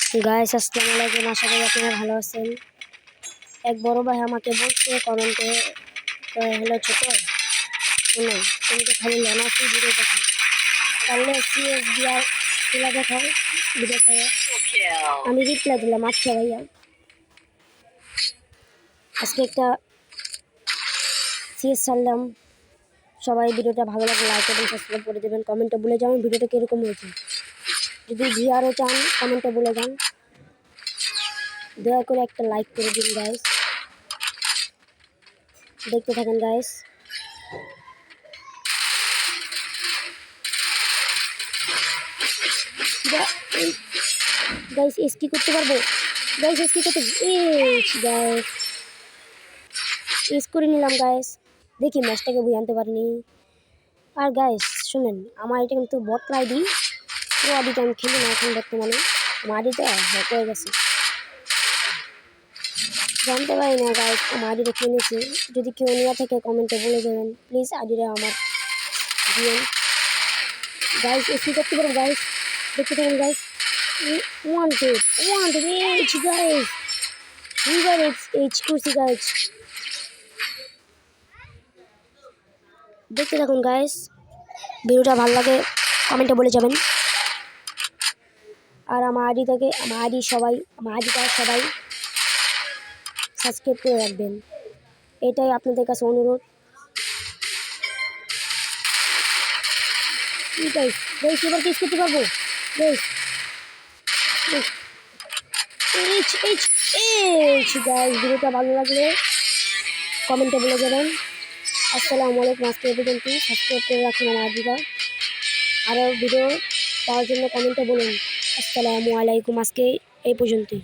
Guys আসসালামু আলাইকুম, আশা করি আপনারা ভালো আছেন। এক বড় ভাই আমাকে বলছে কমেন্টে, হলো ছোট শুনো, তুমি তো খালি লানাসি ভিডিও দেখো, তাহলে সিএস দিয়ার খেলা দেখাও ভিডিও করে। আমি রিপ্লাই দিলাম আচ্ছা ভাইয়া, আজকে একটা সিএস ছাড়লাম। সবাই ভিডিওটা ভালো লাগলে লাইক এবং সাবস্ক্রাইব করে দেবেন, কমেন্টে বলে যাবেন ভিডিওটা কীরকম হয়েছে। যদি ভিআরও চান কমেন্টে বলে যান, দয়া করে একটা লাইক করে দিন গাইস। দেখতে থাকেন গাইস। গাইস এস কি করতে পারবো, গাইস এস কি করতে গাইস এস করে নিলাম গাইস। দেখি ম্যাচটাকে বই আনতে পারিনি। আর গাইস শুনেন, আমার এটা কিন্তু বট আইডি, পুরো আইডিটা আমি খেলি না এখন বর্তমানে। আমার আইডিটা হ্যাক হয়ে গেছে, জানতে পারি না গাইস আমার আইডিটা কিনেছি। যদি কেউ নিয়ে থেকে কমেন্টে বলে দেবেন প্লিজ, আইডিটা আমার দিন গাইস। এস কি করতে পারবো গাইস, দেখতে থাকুন guys. wanted H guys, we got H kursi guys. দেখতে থাকুন গাইস, ভিডিওটা ভালো লাগে কমেন্টে বলে যাবেন। আর আমার আইডিটা সবাই সাবস্ক্রাইব করে রাখবেন, এটাই আপনাদের কাছে অনুরোধ। গাইস গাইস এবার কি করতে পারবো গাইস। গাইস ভিডিওটা ভালো লাগলে কমেন্টে বলে যাবেন। আসসালামু আলাইকুম, আজকে এই পর্যন্ত। সাবস্ক্রাইব করে রাখুন আমার আইডিটা, আরও ভিডিও পাওয়ার জন্য কমেন্টে বলুন। আসসালামু আলাইকুম, আজকে এই পর্যন্তই।